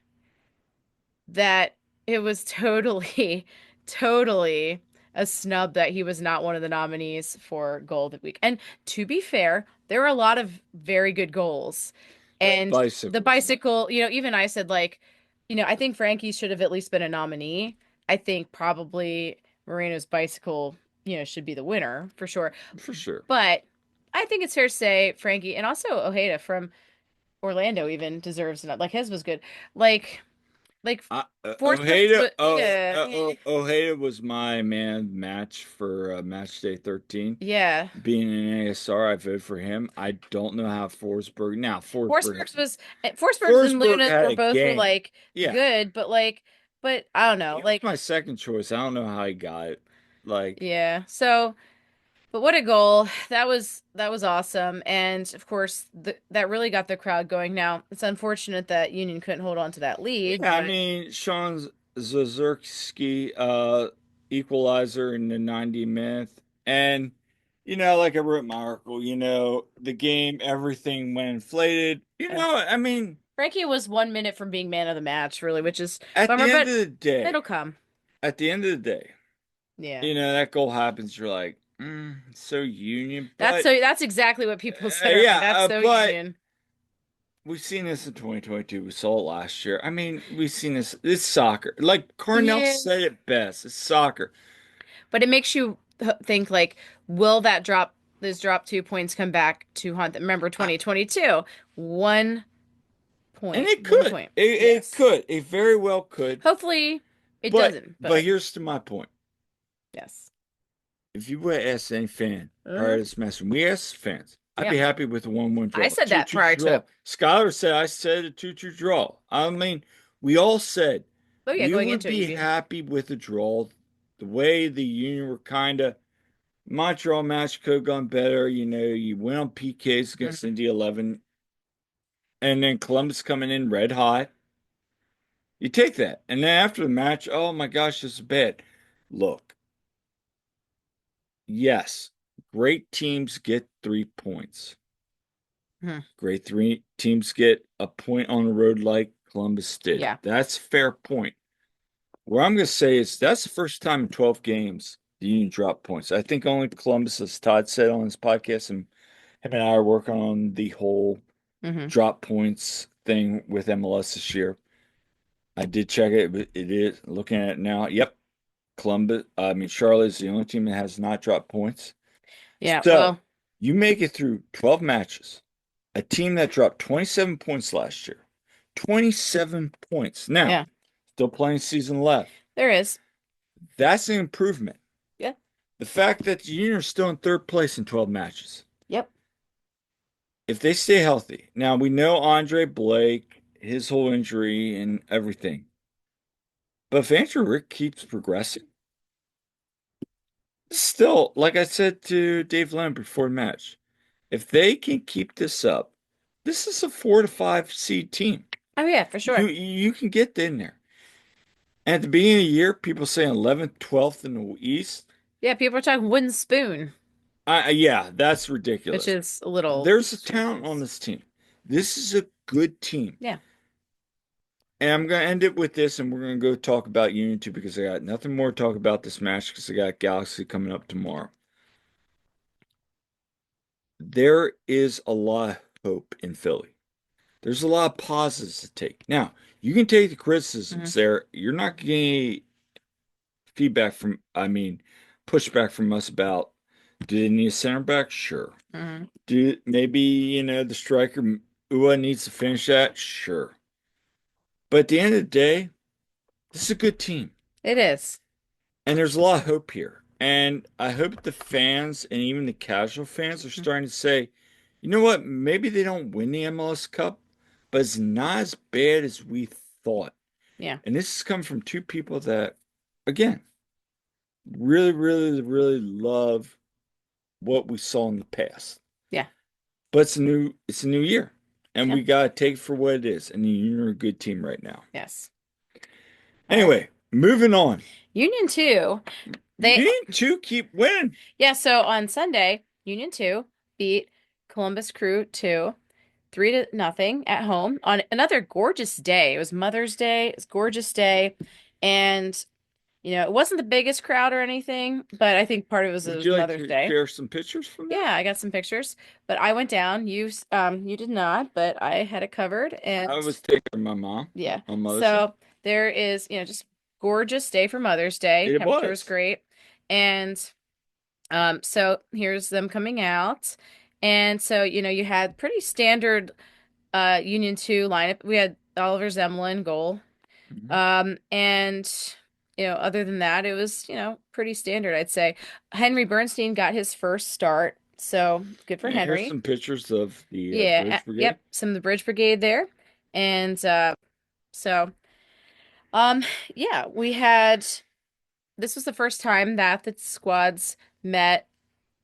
that it was totally, totally a snub that he was not one of the nominees for goal of the week. And to be fair, there were a lot of very good goals. And the Bicycle was not. bicycle, even I said, like, I think Frankie should have at least been a nominee. I think probably Moreno's bicycle, should be the winner for sure. For sure. But I think it's fair to say Frankie and also Ojeda from Orlando even deserves it. Like, his was good. Like Forsberg's, Ojeda, but yeah, Ojeda was my man match for match day 13. yeah. Being an ASR, I voted for him. I don't know how Forsberg. Now, Forsberg's and Forsberg Luna had were a both were game. like Yeah, good, but I don't know, he was my like, second choice. I don't know how he got it. Like, yeah. So, but what a goal. That was awesome. And of course, that really got the crowd going. Now, it's unfortunate that Union couldn't hold on to that lead, yeah, I but mean, Sean Zazurski, equalizer in the 90 minutes. And, like I wrote in my article, the game, everything went inflated. uh, I mean, Frankie was 1 minute from being man of the match, really, which is at the bummer, end but of the day, it'll come. at the end of the day, Yeah. that goal happens. You're like, so Union, That's exactly what people said earlier. yeah, That's so but Union. we've seen this in 2022. We saw it last year. I mean, we've seen this. It's soccer. Like Cornell Yeah. said it best. It's soccer, But it makes you think, like, will those drop 2 points come back to haunt them? Remember I, 2022, one and point, it one could. point. It Yes. could. It very well could. Hopefully it But doesn't, but but here's to my point. yes. If you would ask any fan prior Uh, to this match, and we asked fans, I'd yeah. be happy with a 1-1 I draw, said that 2-2 prior draw. to. Skylar said I said a 2-2 draw. I mean, we all said Oh yeah, we going would into it, you'd be be. happy with a draw. The way the Union were kind of Montreal match could have gone better. You went on PKs against Mhm. Indy 11, and then Columbus coming in red hot. You take that. And then after the match, oh my gosh, this is bad. Look, yes, great teams get 3 points. Mhm. Great three teams get a point on the road like Columbus did. Yeah. That's a fair point. What I'm going to say is that's the first time in 12 games the Union dropped points. I think only Columbus, as Todd said on his podcast, and him and I are working on the whole Hmm. drop points thing with MLS this year. I did check it, but it is looking at it now. Yep, Charlotte is the only team that has not dropped points. Yeah. So Well, you make it through 12 matches. A team that dropped 27 points last year. 27 points. Now, yeah, still playing season left. there is. That's an improvement. Yeah. The fact that the Union are still in third place in 12 matches. Yep. If they stay healthy. Now, we know Andre Blake, his whole injury and everything. But if Andrew Rick keeps progressing, still, like I said to Dave Lamb before the match, if they can keep this up, this is a 4 to 5 seed team. Oh yeah, for You sure. you can get in there. And at the beginning of the year, people say 11th, 12th in the East. Yeah, people are talking wooden spoon, Yeah, that's which ridiculous. is a little There's a talent on ridiculous. this team. This is a good team. Yeah. And I'm going to end it with this, and we're going to go talk about Union 2 because I got nothing more to talk about this match because I got Galaxy coming up tomorrow. There is a lot of hope in Philly. There's a lot of pauses to take. Now, you can take the Hmm. criticisms there. You're not getting feedback pushback from us about do they need a center back? Sure. Hmm. Do maybe, the striker Ua needs to finish that? Sure. But at the end of the day, this is a good team. It is. And there's a lot of hope here. And I hope the fans and even the casual fans are starting to say, you know what? Maybe they don't win the MLS Cup, but it's not as bad as we thought. Yeah. And this has come from two people that, again, really, really, really love what we saw in the past. Yeah. But it's a new year. And Yeah. we gotta take it for what it is. And you're a good team right now. Yes. All right. Anyway, moving on. Union 2, You they need to keep winning. yeah, so on Sunday, Union 2 beat Columbus Crew 2, 3-0 at home on another gorgeous day. It was Mother's Day. It was a gorgeous day. And, it wasn't the biggest crowd or anything, but I think part of it Would was you like Mother's to Day. share some pictures from that? Yeah, I got some pictures, but I went down. You did not, but I had it covered. I And was taking care of my mom yeah, on Mother's Day. so there is, just gorgeous day for Mother's Day. It Temperature was was. great. And so here's them coming out. And so, you had pretty standard Union 2 lineup. We had Oliver Zemlin goal. Mhm. And other than that, it was, pretty standard, I'd say. Henry Bernstein got his first start, so good for And here's Henry. some pictures of the Yeah, Bridge Brigade. yep, some of the Bridge Brigade there. And so um yeah, we had this was the first time that the squads met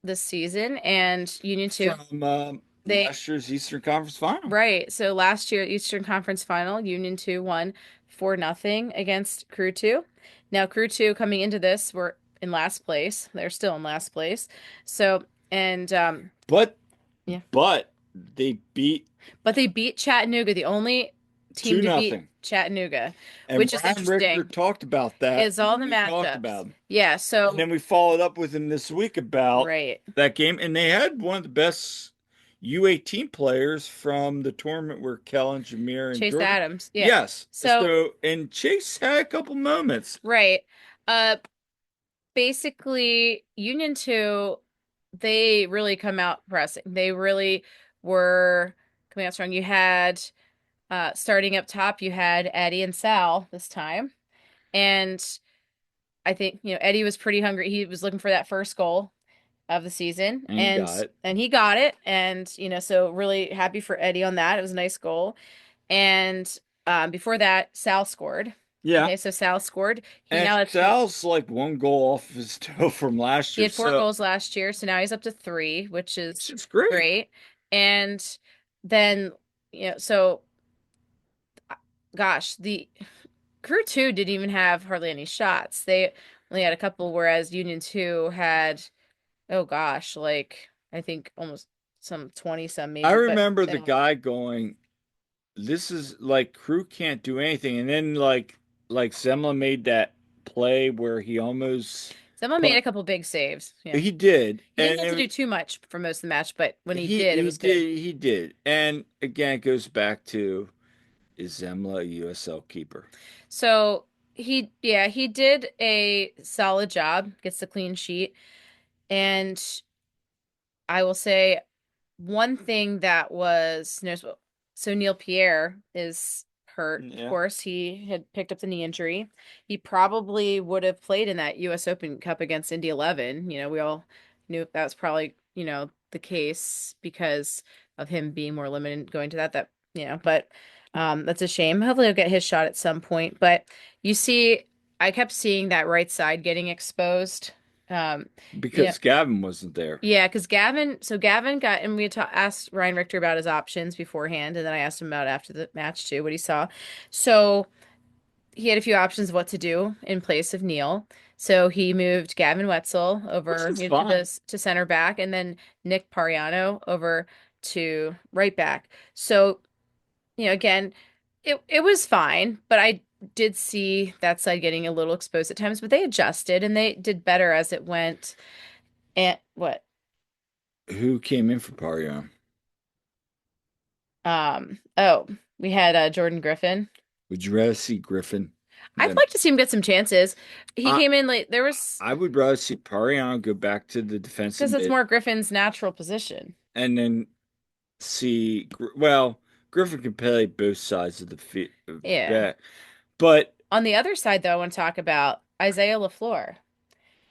this season, and Union 2 From they last year's Eastern Conference Final. right. So last year, Eastern Conference Final, Union 2 won 4-0 against Crew 2. Now, Crew 2 coming into this were in last place. They're still in last place. So, and But yeah, but they beat but they beat Chattanooga, the only team 2 to beat nothing. Chattanooga, And which is Ryan Richter interesting, talked about that is all when the we talked matchups. about him. Yeah, And so then we followed up with him this week about right. that game. And they had one of the best U18 players from the tournament where Kellen, Jameer, and Chase Jordan. Adams. Yeah. Yes. So, So, and Chase had a couple moments right. Uh Basically Union 2, they really come out pressing. They really were coming out strong. You had starting up top, you had Eddie and Sal this time. And I think, Eddie was pretty hungry. He was looking for that first goal of the season, and he and got it. he got it. And, so really happy for Eddie on that. It was a nice goal. And before that, Sal scored. Yeah. Okay, so Sal scored. He And now had Sal's like one goal off his toe from last He year. had four So, goals last year, so now he's up to three, which which is is great. great. And then, so gosh, the Crew 2 didn't even have hardly any shots. They only had a couple, whereas Union 2 had, oh gosh, like I think almost some 20 some I maybe, but remember they the don't. guy going, this is like crew can't do anything. And then like Semla made that play where he almost Someone made put a couple big saves. Yeah. he did. He didn't get to do too much for most of the match, but when he did, it was good. he did. And again it goes back to is Zemla a USL keeper? So he did a solid job, gets the clean sheet. And I will say one thing that was noticeable. So Neil Pierre is hurt. Of Yeah. course, he had picked up the knee injury. He probably would have played in that U.S. Open Cup against Indy 11. We all knew that was probably, the case because of him being more limited going to but that's a shame. Hopefully he'll get his shot at some point. But you see, I kept seeing that right side getting exposed. Um, you Because Gavin wasn't there. yeah, because Gavin got, and we had asked Ryan Richter about his options beforehand, and then I asked him about after the match too, what he saw. So he had a few options of what to do in place of Neil. So he moved Gavin Wetzel Which over, is fine. to center back, and then Nick Pariano over to right back. So, again, it was fine, but I did see that side getting a little exposed at times, but they adjusted and they did better as it went. And what? Who came in for Parion? Oh, we had Jordan Griffin. Would you rather see Griffin I'd than like to see him get some chances. He I came in late. There was I would rather see Parion go back to the defensive because it's mid more Griffin's natural position. and then see well, Griffin can play both sides of the field Yeah. back. But On the other side, though, I want to talk about Isaiah LaFleur.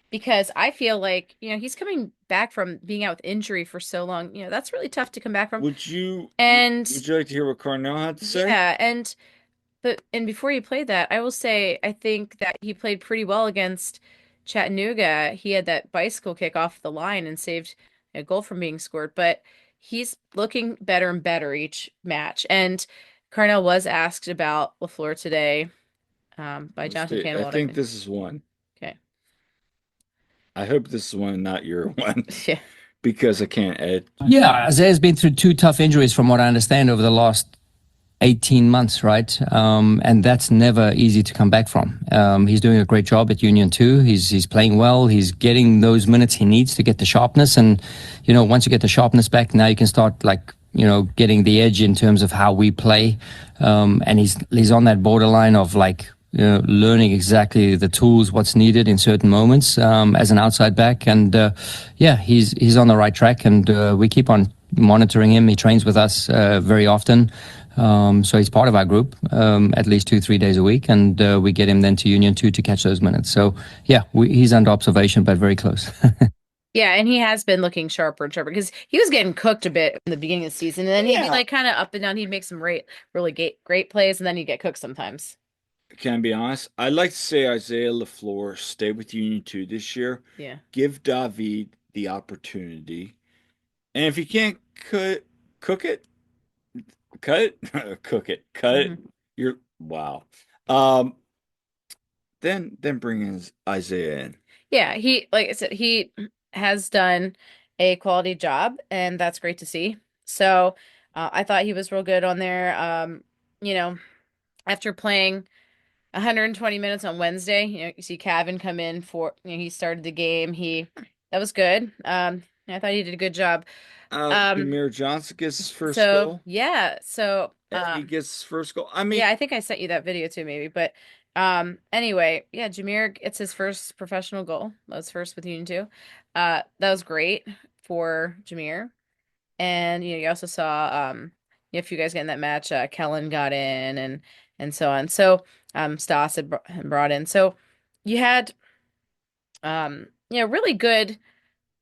because I feel like, he's coming back from being out with injury for so long. That's really tough to come back from. Would you And would you like to hear what Carnell had to say? yeah, and before he played that, I will say I think that he played pretty well against Chattanooga. He had that bicycle kick off the line and saved a goal from being scored, but he's looking better and better each match. And Carnell was asked about LaFleur today, by Let's Jonathan see. I Campbell, and I think think, this is one. okay. I hope this is one, not your one, Yeah. because I can't edit. Yeah, Isaiah's been through two tough injuries, from what I understand, over the last 18 months, right? And that's never easy to come back from. He's doing a great job at Union 2. He's playing well. He's getting those minutes he needs to get the sharpness. And, once you get the sharpness back, now you can start, like, getting the edge in terms of how we play. And he's on that borderline of, like, learning exactly the tools, what's needed in certain moments, as an outside back. And yeah, he's on the right track, and we keep on monitoring him. He trains with us very often. So he's part of our group, at least 2-3 days a week, and we get him then to Union 2 to catch those minutes. So yeah, he's under observation, but very close. Yeah, and he has been looking sharper and sharper because he was getting cooked a bit in the beginning of the season, and then he'd be Yeah. like kind of up and down. He'd make some really great plays, and then he'd get cooked sometimes. Can I be honest? I'd like to say Isaiah LaFleur stay with Union 2 this year. Yeah. Give David the opportunity. And if you can't cook it, cut it, cook it, cut it. Hmm. You're wow. Um, then bring in Isaiah in. Yeah, like I said, he has done a quality job, and that's great to see. So, I thought he was real good on there. You know, after playing 120 minutes on Wednesday, you see Cavan come in for, he started the game. That was good. I thought he did a good job. Um, Jameer Johnson gets his first so goal. yeah, so He gets his first goal. I yeah, mean, I think I sent you that video too, maybe. But anyway, yeah, Jameer gets his first professional goal. That was first with Union 2. That was great for Jameer. And you also saw if you guys get in that match, Kellen got in and so on. So Stas had brought in. So you had really good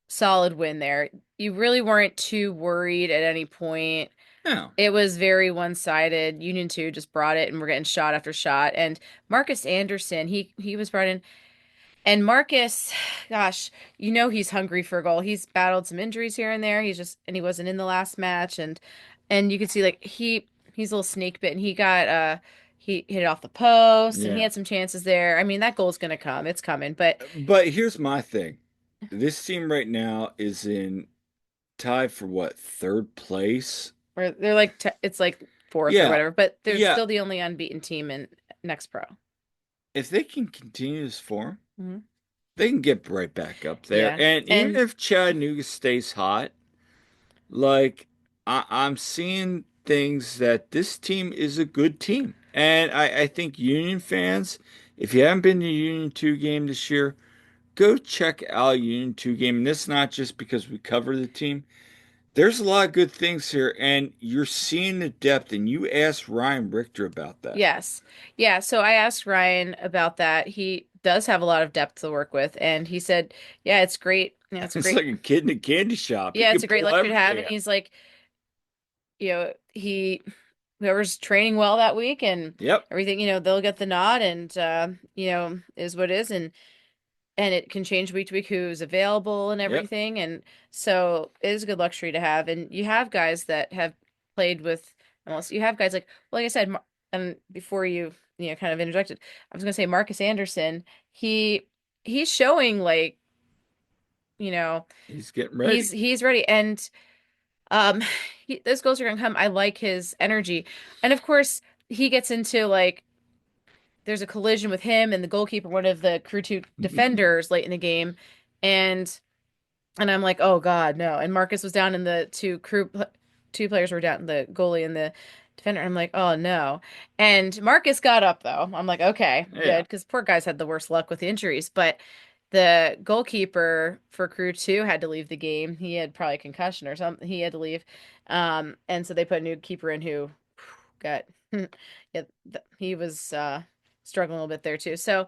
solid win there. You really weren't too worried at any point. no. It was very one-sided. Union 2 just brought it and we're getting shot after shot. And Marcus Anderson, he was brought in. And Marcus, gosh, he's hungry for a goal. He's battled some injuries here and there. And he wasn't in the last match, and you could see like he's a little snake bit, and he hit it off the post, and he Yeah. had some chances there. I mean, that goal's gonna come. It's coming. But But here's my thing. This team right now is in tied for what, third place? or they're like it's like fourth or Yeah. whatever, but they're Yeah. still the only unbeaten team in next pro. If they can continue this form, Hmm. they can get right back up there. Yeah. And even And if Chattanooga stays hot, like I'm seeing things that this team is a good team. And I think Union fans, if you haven't been to Union 2 game this year, go check out Union 2 game. And this is not just because we cover the team. There's a lot of good things here, and you're seeing the depth. And you asked Ryan Richter about that. yes. Yeah, so I asked Ryan about that. He does have a lot of depth to work with, and he said, "Yeah, it's great. It's a It's great like a kid in a candy shop. He Yeah, it's can a great pull luxury to have." And everything out. he's like, whoever's training well that week and Yep, everything, they'll get the nod, and is what it is, and it can change week to week who's available and yep. everything. And so it is a good luxury to have. And you have guys that have played with, almost, you have guys like I said, and before kind of interjected, I was going to say Marcus Anderson, he's showing like, you know, He's getting he's ready. he's ready. And um those goals are going to come. I like his energy. And of course, he gets into like, there's a collision with him and the goalkeeper, one of the crew two defenders late in the game. And I'm like, oh God, no. And Marcus was down in the two players were down, the goalie and the defender. I'm like, oh no. And Marcus got up though. I'm like, okay, good. Yeah, Because poor guys had the worst luck with the injuries. But the goalkeeper for crew two had to leave the game. He had probably a concussion or something. He had to leave. And so they put a new keeper in who got, yeah, he was struggling a little bit there too. So,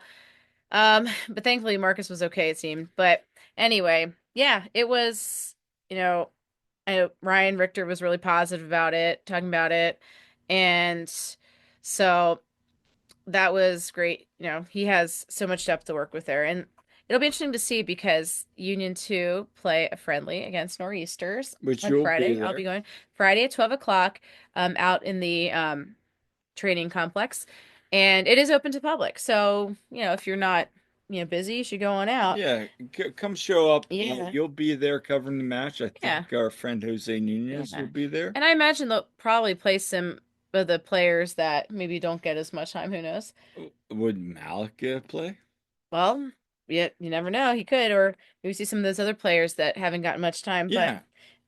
But thankfully Marcus was okay, it seemed. But anyway, yeah, it was, you know, Ryan Richter was really positive about it, talking about it. And so that was great. He has so much depth to work with there. And it'll be interesting to see because Union 2 play a friendly against Nor'easters Which on you'll be Friday. I'll be there. going Friday at 12 o'clock out in the training complex. And it is open to public. So, if you're not, busy, you should go on out. Yeah, come show up. Yeah. You'll be there covering the match. I Yeah. think our friend Jose Nunez will Yeah. be there. And I imagine they'll probably play some of the players that maybe don't get as much time. Who knows? Would Malik play? Well, yeah, you never know. He could, or maybe see some of those other players that haven't gotten much time. But, Yeah,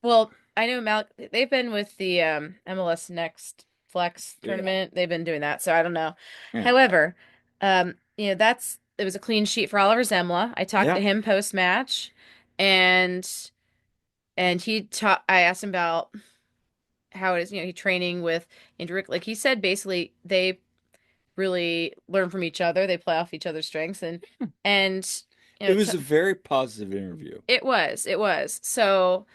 well, I know Malik, they've been with the MLS Next Flex yeah, tournament. They've been doing that, so I don't know. yeah, However, it was a clean sheet for Oliver Zemla. I talked to yeah. him post match, and I asked him about how it is, he training with Andrew. Like he said, basically they really learn from each other. They play off each other's strengths, and It t was a very positive interview. it was. So,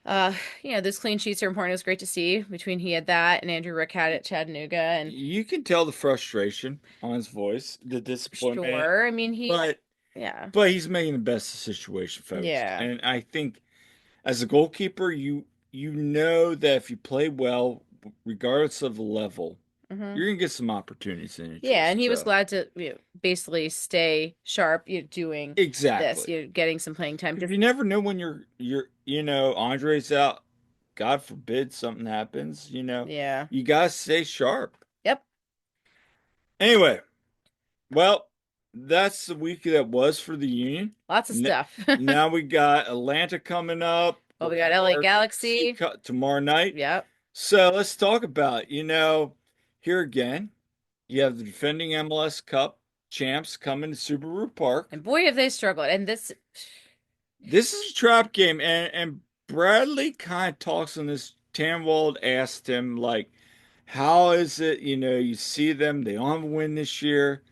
those clean sheets are important. It was great to see between he had that and Andrew Rick had it at Chattanooga, and You can tell the frustration on his voice, the disappointment, sure, I mean but yeah, he's making the best of the situation, folks. yeah, And I think as a goalkeeper, you know that if you play well, regardless of the level, hmm you're gonna get some opportunities and yeah, and interest. he was So glad to basically stay sharp, doing this, exactly. getting some playing time. Because Because you never know when Andre's out. God forbid something happens. yeah, You gotta stay sharp. yep, Anyway, well, that's the week that was for the Union. lots of N- stuff. Now we got Atlanta coming up. Well, We'll we got have LA our GC Galaxy. cut tomorrow night. Yep. So let's talk about, here again, you have the defending MLS Cup champs coming to Subaru Park. And boy, have they struggled. And this, This is a trap game, and Bradley kind of talks on this. Tanwald asked him, like, how is it, you see them, they don't have a win this year.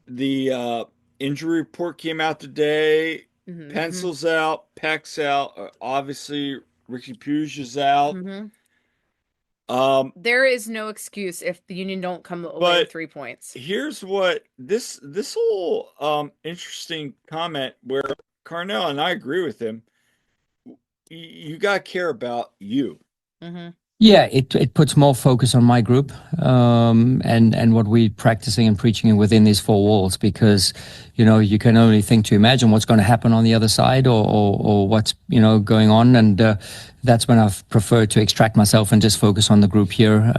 The injury report came out today. hmm Pencil's out, Peck's out. Obviously, Ricky Puig is out. hmm Um, there is no excuse if the Union don't come away with but 3 points. here's what this whole interesting comment where Carnell, and I agree with him. You got to care about you. hmm Yeah, it puts more focus on my group, and what we're practicing and preaching within these four walls, because you can only think to imagine what's going to happen on the other side, or what's going on, and that's when I've preferred to extract myself and just focus on the group here.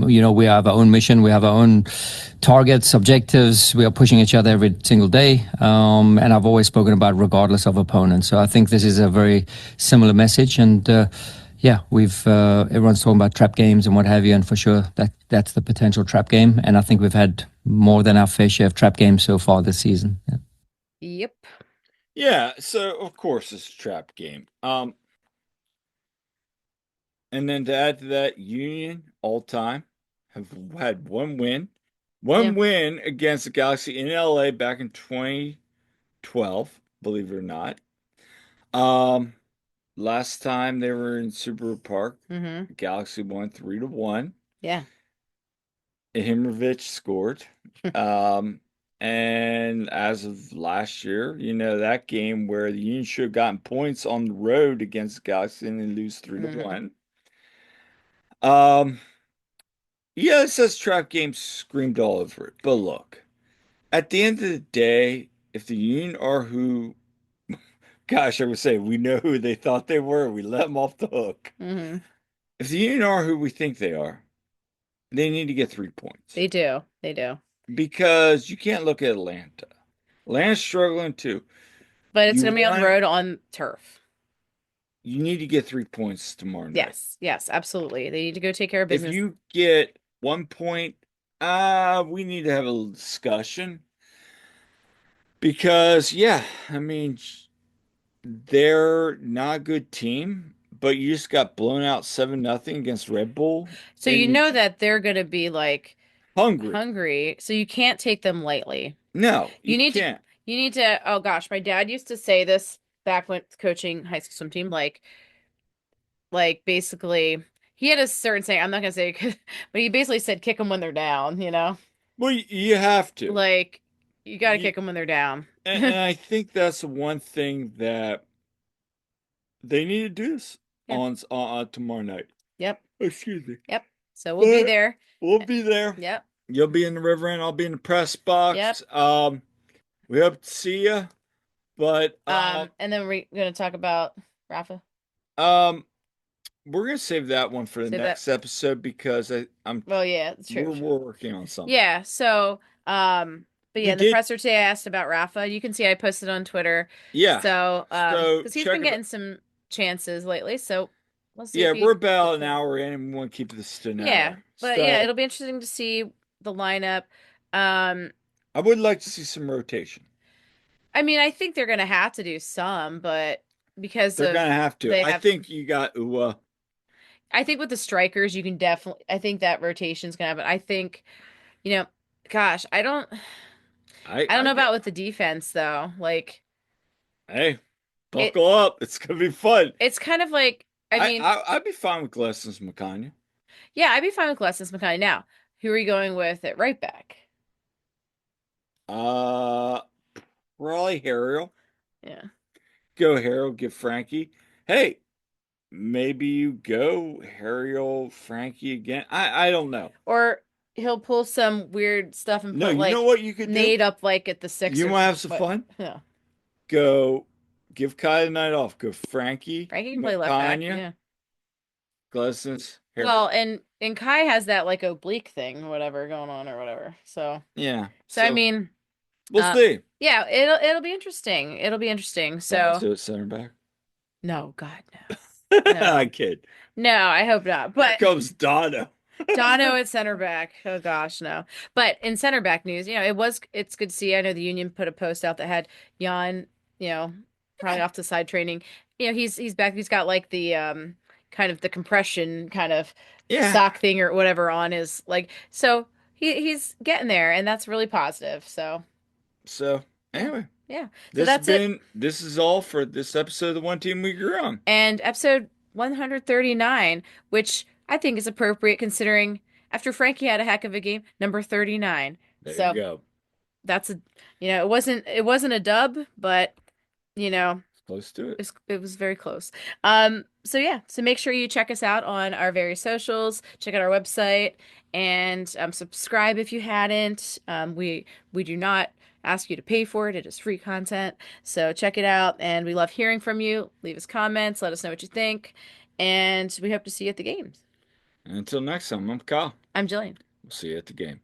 We have our own mission, we have our own targets, objectives. We are pushing each other every single day, and I've always spoken about regardless of opponent. So I think this is a very similar message, and yeah, we've everyone's talking about trap games and what have you, and for sure that's the potential trap game. And I think we've had more than our fair share of trap games so far this season. Yeah. Yep. Yeah, so of course it's a trap game. And then to add to that, Union all time have had Yeah. one win against the Galaxy in LA back in 2012, believe it or not. Um, Last time they were in Subaru Park, hmm Galaxy won 3-1. Yeah. Ibrahimovic scored. Um, and as of last year, that game where the Union should have gotten points on the road against Galaxy and they lose 3 to hmm 1. Um, yeah, it says trap game screamed all over it. But look, at the end of the day, if the Union are who, gosh, I would say we know who they thought they were, we let them off the hook. hmm If the Union are who we think they are, they need to get 3 points They do. They do. because you can't look at Atlanta. Atlanta's struggling too. But it's You going to be on the want, road on turf. you need to get 3 points tomorrow night. Yes. Yes, absolutely. They need to go take care of If business. you get 1 point, we need to have a discussion because, yeah, I mean, they're not a good team, but you just got blown out 7-0 against Red Bull, So and you know that they're going to be like hungry. hungry. So you can't take them lightly. No, You you need to can't. oh gosh, my dad used to say this back when coaching high school swim team, like basically he had a certain saying, I'm not gonna say but he basically said kick them when they're down, you know? Well, you have to. Like you got to You, kick them when they're down. and I think that's the one thing that they need to do this Yeah. on tomorrow night. Yep. Excuse me. Yep. So we'll be But there. we'll be there. Yep. You'll be in the river and I'll be in the press Yep. box. We hope to see you. But And then we're gonna talk about Rafa. um, we're gonna save that one for the Save that. next episode because I'm Well, yeah, it's true. we're working on something. Yeah. So, but yeah, We in the did, presser today, I asked about Rafa. You can see I posted on Twitter. yeah. So, So because he's check been it. getting some chances lately. So we'll see Yeah, if we're he about gets an it. hour in, and we want to keep this to an Yeah. hour. But yeah, So it'll be interesting to see the lineup. Um, I would like to see some rotation. I mean, I think they're gonna have to do some, but because They're of gonna have to. they I have, think you got Ua. I think with the strikers, you can definitely. I think that rotation's gonna happen. I think, you know, gosh, I don't I know get. about with the defense though. Like Hey, it, buckle up. It's gonna be fun. it's kind of like, I mean, I'd be fine with Glesson's McCanya. yeah, I'd be fine with Lessons McKinney. Now, who are you going with at right back? Uh, Probably Harrell. Yeah, Go Harrell. Give Frankie. Hey, maybe you go Harrell, Frankie again. I don't know. or he'll pull some weird stuff and No, put you know like what you could do? Nate up like at the six You or want to have some what? fun? Yeah, Go give Kai the night off. Go Frankie, Frankie can play left back. McCanya, Yeah. Glessons, Well, Harrell. and Kai has that like oblique thing, whatever going on or whatever. Yeah. So I So mean, we'll see. yeah, it'll be interesting. It'll be interesting. So Bonzo at center back. no, God, no, I no, kid. no. I hope not. Here But comes Dono. Dono at center back. Oh gosh, no. But in center back news, it's good to see. I know the Union put a post out that had Jan, probably off to side training. He's back. He's got like the kind of the compression kind of Yeah. sock thing or whatever on his like so he's getting there and that's really positive. So So yeah. anyway, Yeah. So that's it. this is all for this episode of the One Team We Grew On. And episode 139, which I think is appropriate considering after Frankie had a heck of a game, number 39. There you So go. that's it wasn't a dub, but you know, Close to it. it was very close. So yeah, so make sure you check us out on our various socials, check out our website, and subscribe if you hadn't. We do not ask you to pay for it. It is free content. So check it out, and we love hearing from you. Leave us comments, let us know what you think, and we hope to see you at the games. And until next time, I'm Kyle. I'm Jillian. We'll see you at the game.